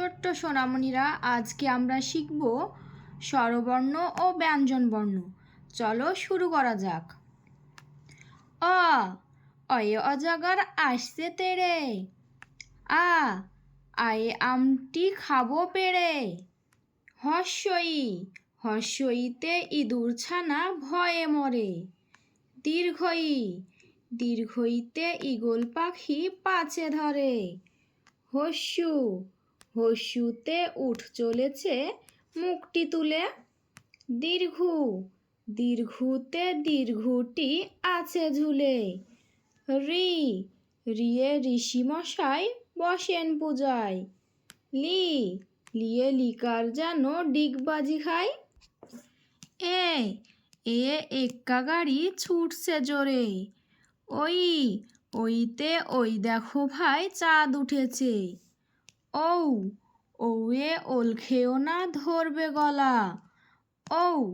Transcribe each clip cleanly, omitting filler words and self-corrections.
ছোট্ট সোনামণিরা, আজকে আমরা শিখব স্বরবর্ণ ও ব্যঞ্জনবর্ণ। চলো শুরু করা যাক। অ অয়ে অজগর আসছে তেড়ে। আ আয়ে আমটি খাবো পেড়ে। হস্যই হস্যইতে ইঁদুর ছানা ভয়ে মরে। দীর্ঘই দীর্ঘইতে ঈগল পাখি পাছে ধরে। হস্যু হস্যুতে উঠ চলেছে মুখটি তুলে। দীর্ঘু দীর্ঘুতে দীর্ঘুটি আছে ঝুলে। রি রিয়ে ঋষিমশাই বসেন পূজায়। লি লিয়ে লিকার যেন ডিগবাজি খায়। এ এক্কা গাড়ি ছুটছে জোরে। ওই ওইতে ওই দেখো ভাই চাঁদ উঠেছে। ঔ ওয়ে ওল খেও না ধরবে গলা। ঔ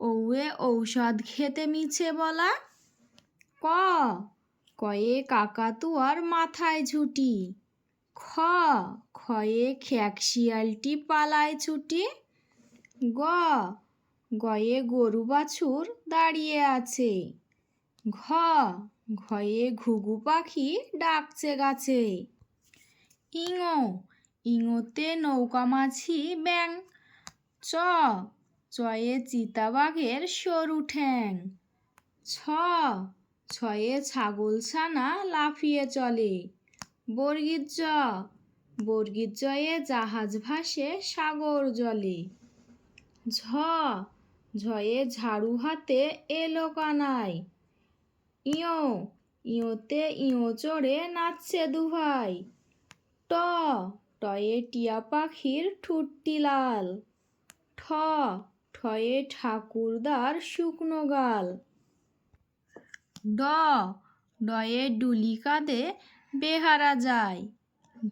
ওয়ে ঔষধ খেতে মিছে বলা। ক কয়ে কাকাতুয়ার মাথায় ঝুঁটি। খ খয়ে খ্যাক শিয়ালটি পালায় ছুটি। গ গয়ে গরু বাছুর দাঁড়িয়ে আছে। ঘ ঘয়ে ঘুঘু পাখি ডাকছে গাছে। ইঙো ইঙোতে নৌকা মাঝি ব্যাং। চ চয়ে চিতাবাঘের সরু ঠ্যাং। ছ ছয়ে ছাগল ছানা লাফিয়ে চলে। বর্গীর জ বর্গীর জয়ে জাহাজ ভাসে সাগর জলে। ঝ ঝয়ে ঝাড়ু হাতে এলো কানাই। ইয়ো ইয়োতে ইয়ো চড়ে নাচছে দুভাই। ট টয়ে টিয়া পাখির ঠুটটি লাল। ঠ ঠয়ে ঠাকুরদার শুকনো গাল। ড ডয়ে ডুলি কাঁধে বেহারা যায়।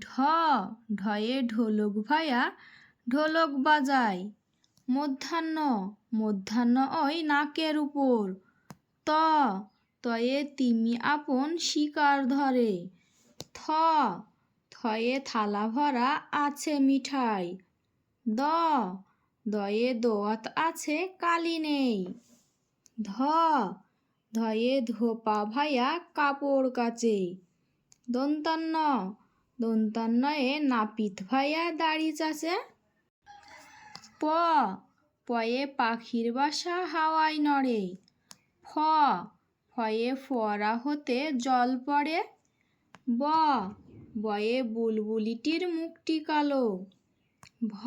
ঢ ঢয়ে ঢোলক ভায়া ঢোলক বাজায়। মধ্যাহ্ন মধ্যাহ্ন ওই নাকের উপর। ত তয়ে তিমি আপন শিকার ধরে। থ থয়ে থালা ভরা আছে মিঠাই। দ দয়ে দোয়াত আছে কালি নেই। ধ ধয়ে ধোপা ভায়া কাপড় কাচে। দন্তান্ন দন্তান্নয়ে নাপিত ভাইয়া দাড়ি চাচে। প পয়ে পাখির বাসা হাওয়ায় নড়ে। ফ ফয়ে ফোয়ারা হতে জল পড়ে। ব বয়ে বুলবুলিটির মুখটি কালো। ভ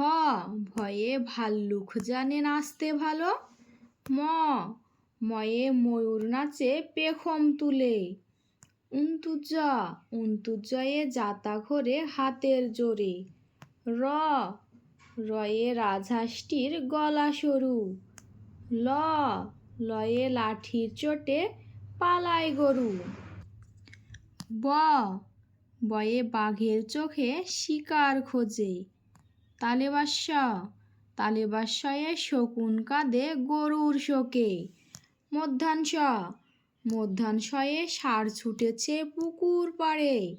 ভয়ে ভাল্লুক জানে নাচতে ভালো। ম ময়ে ময়ূর নাচে পেখম তুলে। উন্তুজয়ে যাতা ঘোরে হাতের জোরে। র রয়ে রাজহাঁসটির গলা সরু। ল লয়ে লাঠির চোটে পালায় গরু। ব বয়ে বাঘের চোখে শিকার খোঁজে। তালেবাস্যয়ে শকুন কাঁদে গরুর শোকে। মধ্যাংশয়ে ষাঁড় ছুটেছে পুকুর পাড়ে।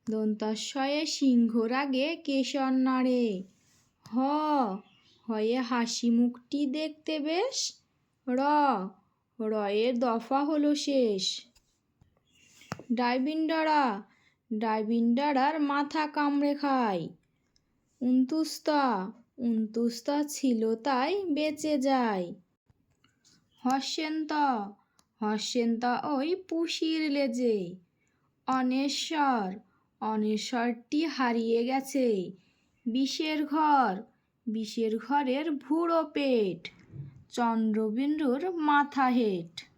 দন্তাস্যয়ে সিংহ রাগে কেশর নাড়ে। হয়ে হাসি মুখটি দেখতে বেশ। রয়ে দফা হলো শেষ। ডাইবিন্ডারার মাথা কামড়ে খায়। উন্তুস্তা ছিল তাই বেঁচে যায়। হস্যেন্ত ওই পুষির লেজে। অনেশ্বরটি হারিয়ে গেছে। বিষের ঘরের ভুড়ো পেট। চন্দ্রবিন্দুর মাথা হেট।